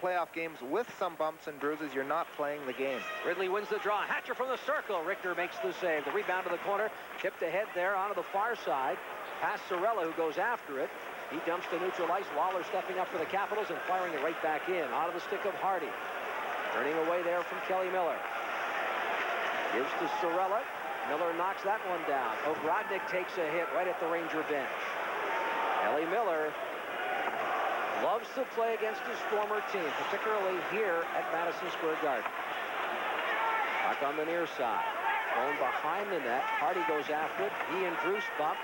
playoff games with some bumps and bruises, you're not playing the game. Ridley wins the draw. Hatcher from the circle. Richter makes the save. The rebound to the corner. Tipped ahead there onto the far side. Past Sorella, who goes after it. He dumps to neutral ice. Waller stepping up for the Capitals and firing it right back in. Out of the stick of Hardy. Turning away there from Kelly Miller. Gives to Sorella. Miller knocks that one down. Ogrodnik takes a hit right at the Ranger bench. Kelly Miller loves to play against his former team, particularly here at Madison Square Garden. Back on the near side. Going behind the net. Hardy goes after it. He and Druce bump.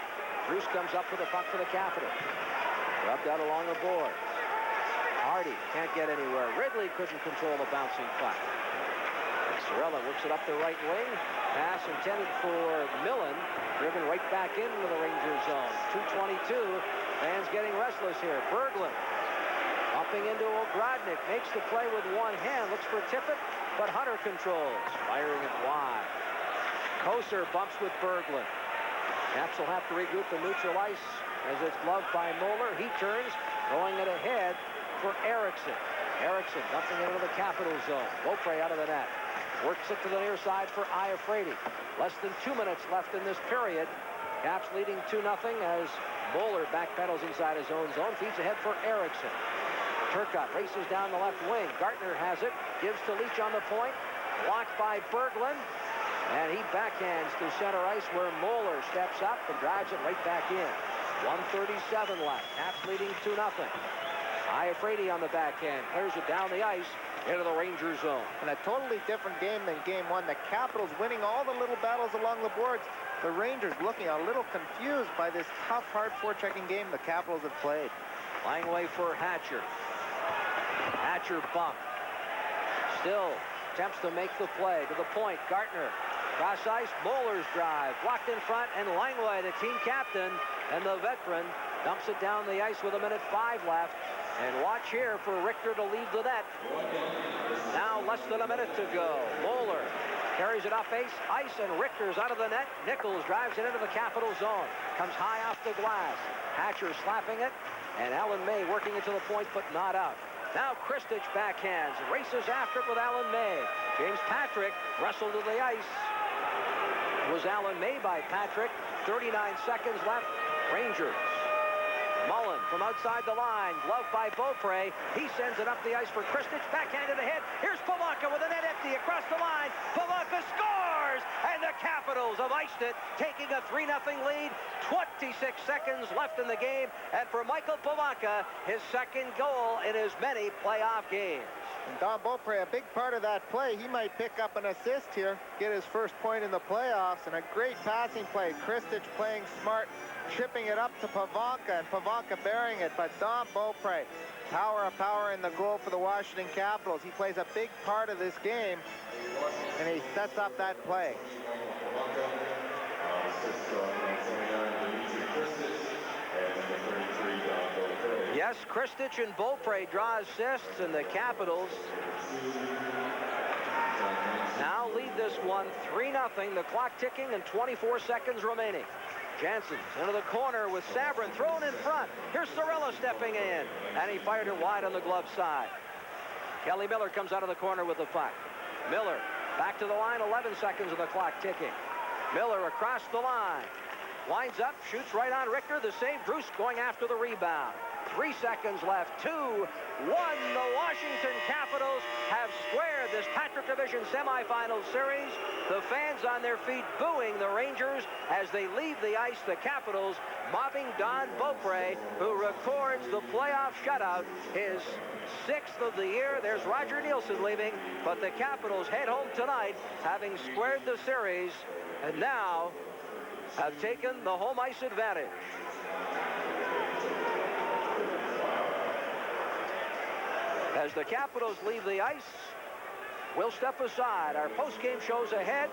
Druce comes up with a puck for the Capitals. Rubbed out along the boards. Hardy can't get anywhere. Ridley couldn't control the bouncing puck. Cirella works it up the right wing. Pass intended for Millen. Driven right back into the Rangers zone. 2:22. Fans getting restless here. Berglund bumping into Ogrodnik. Makes the play with one hand. Looks for Tippett, but Hunter controls. Firing it wide. Kocur bumps with Berglund. Caps will have to regroup the neutral ice as it's gloved by Moeller. He turns, throwing it ahead for Eriksson. Eriksson dumping into the Capitals zone. Beaupre out of the net. Works it to the near side for Iafrate. Less than 2 minutes left in this period. Caps leading 2-0 as Moeller backpedals inside his own zone. Feeds ahead for Eriksson. Turcotte races down the left wing. Gartner has it. Gives to Leach on the point. Blocked by Berglund. And he backhands to center ice where Moeller steps up and drives it right back in. 1:37 left. Caps leading 2-0. Iafrate on the backhand. Clears it down the ice into the Ranger zone. And a totally different game than game one. The Capitals winning all the little battles along the boards. The Rangers looking a little confused by this tough, hard forechecking game the Capitals have played. Langway for Hatcher. Hatcher bump. Still attempts to make the play to the point. Gartner. Cross ice. Moeller's drive. Blocked in front. And Langway, the team captain and the veteran, dumps it down the ice with 1:05 left. And watch here for Richter to leave the net. Now less than a minute to go. Moeller carries it up ice, and Richter's out of the net. Nichols drives it into the Capital zone. Comes high off the glass. Hatcher slapping it, and Alan May working it to the point, but not out. Now Kristich backhands, races after it with Alan May. James Patrick wrestled to the ice. It was Alan May by Patrick. 39 seconds left. Rangers. Mullen from outside the line, gloved by Beaupre. He sends it up the ice for Kristich, backhanded ahead. Here's Pavanka with the net empty across the line. Pavanka scores, and the Capitals have iced it, taking a 3-0 lead. 26 seconds left in the game, and for Michael Pavanka, his second goal in as many playoff games. And Don Beaupre, a big part of that play. He might pick up an assist here, get his first point in the playoffs, and a great passing play. Kristich playing smart, chipping it up to Pavanka, and Pavanka bearing it, but Don Beaupre, power of power in the goal for the Washington Capitals. He plays a big part of this game, and he sets up that play. Yes, Kristich and Beaupre draw assists, and the Capitals now lead this one 3-0. The clock ticking and 24 seconds remaining. Jansen's into the corner with Sabrin thrown in front. Here's Cirella stepping in, and he fired it wide on the glove side. Kelly Miller comes out of the corner with the puck. Miller back to the line, 11 seconds of the clock ticking. Miller across the line. Winds up, shoots right on Richter. The save, Druce going after the rebound. 3 seconds left. 2-1. The Washington Capitals have squared this Patrick Division semifinal series. The fans on their feet booing the Rangers as they leave the ice. The Capitals mobbing Don Beaupre, who records the playoff shutout, his 6th of the year. There's Roger Nielsen leaving, but the Capitals head home tonight, having squared the series, and now have taken the home ice advantage. As the Capitals leave the ice, we'll step aside. Our post-game show's ahead.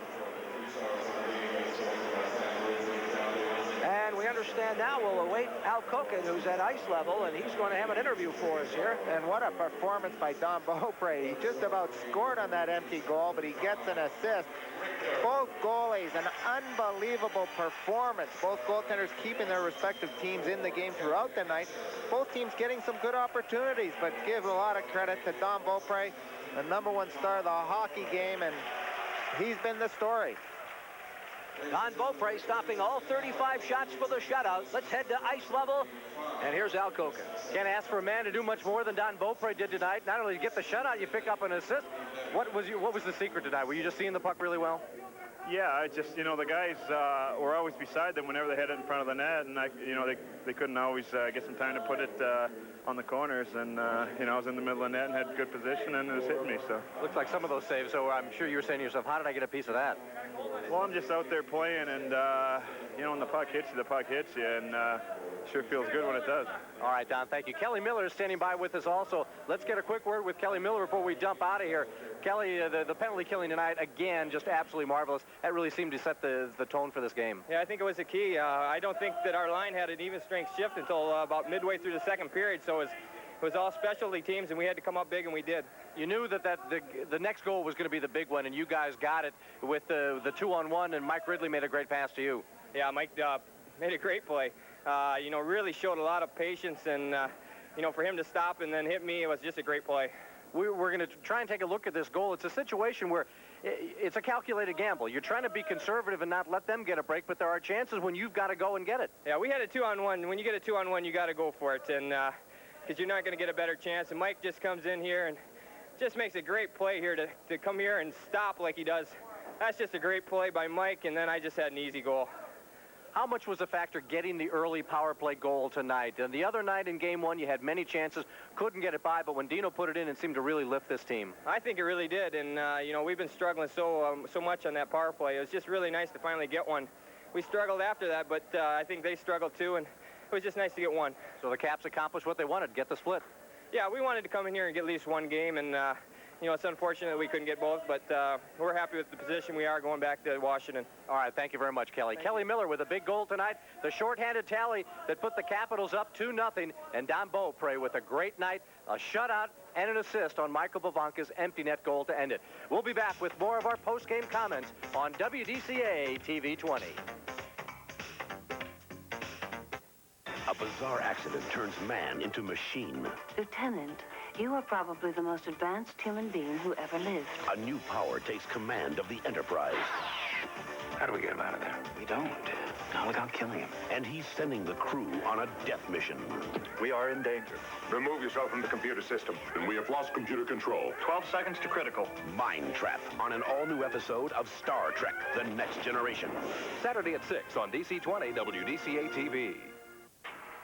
And we understand now we'll await Al Koken, who's at ice level, and he's going to have an interview for us here. And what a performance by Don Beaupre. He just about scored on that empty goal, but he gets an assist. Both goalies, an unbelievable performance. Both goaltenders keeping their respective teams in the game throughout the night. Both teams getting some good opportunities, but give a lot of credit to Don Beaupre, the #1 star of the hockey game, and he's been the story. Don Beaupre stopping all 35 shots for the shutout. Let's head to ice level, and here's Al Koken. Can't ask for a man to do much more than Don Beaupre did tonight. Not only get the shutout, you pick up an assist. What was the secret tonight? Were you just seeing the puck really well? Yeah, I just, the guys were always beside them whenever they had it in front of the net, and they couldn't always get some time to put it on the corners, and I was in the middle of the net and had good position, and it was hitting me. So looks like some of those saves. So I'm sure you were saying to yourself, how did I get a piece of that? Well, I'm just out there playing, and when the puck hits you, and sure feels good when it does. All right, Don, thank you. Kelly Miller is standing by with us also. Let's get a quick word with Kelly Miller before we jump out of here. Kelly, the penalty killing tonight, again, just absolutely marvelous. That really seemed to set the tone for this game. Yeah, I think it was the key. I don't think that our line had an even strength shift until about midway through the second period, so it was all specialty teams, and we had to come up big, and we did. You knew that the next goal was going to be the big one, and you guys got it with the 2-on-1, and Mike Ridley made a great pass to you. Yeah, Mike made a great play. Really showed a lot of patience, and, for him to stop and then hit me, it was just a great play. We're going to try and take a look at this goal. It's a situation where it's a calculated gamble. You're trying to be conservative and not let them get a break, but there are chances when you've got to go and get it. Yeah, we had a 2-on-1. When you get a 2-on-1, you got to go for it, and because you're not going to get a better chance. And Mike just comes in here and just makes a great play here to come here and stop like he does. That's just a great play by Mike, and then I just had an easy goal. How much was a factor getting the early power play goal tonight? And the other night in game one, you had many chances, couldn't get it by, but when Dino put it in, it seemed to really lift this team. I think it really did, and we've been struggling so much on that power play. It was just really nice to finally get one. We struggled after that, but I think they struggled too, and it was just nice to get one. So the Caps accomplished what they wanted, get the split. Yeah, we wanted to come in here and get at least one game, and it's unfortunate that we couldn't get both, but we're happy with the position we are going back to Washington. All right, thank you very much, Kelly. Kelly Miller with a big goal tonight, the shorthanded tally that put the Capitals up 2-0, and Don Beaupre with a great night, a shutout, and an assist on Michael Bovanka's empty net goal to end it. We'll be back with more of our post-game comments on WDCA TV 20. A bizarre accident turns man into machine. Lieutenant, you are probably the most advanced human being who ever lived. A new power takes command of the Enterprise. How do we get him out of there? We don't. Not without killing him. And he's sending the crew on a death mission. We are in danger. Remove yourself from the computer system. And we have lost computer control. 12 seconds to critical. Mind Trap on an all-new episode of Star Trek: The Next Generation. Saturday at 6 on DC20 WDCA TV.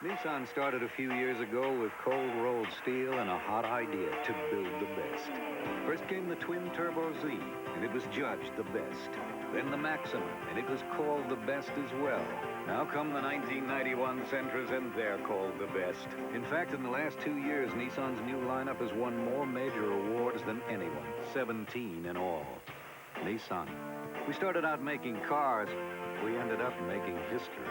Nissan started a few years ago with cold-rolled steel and a hot idea to build the best. First came the Twin Turbo Z, and it was judged the best. Then the Maxima, and it was called the best as well. Now come the 1991 Sentras, and they're called the best. In fact, in the last 2 years, Nissan's new lineup has won more major awards than anyone, 17 in all. Nissan. We started out making cars. We ended up making history.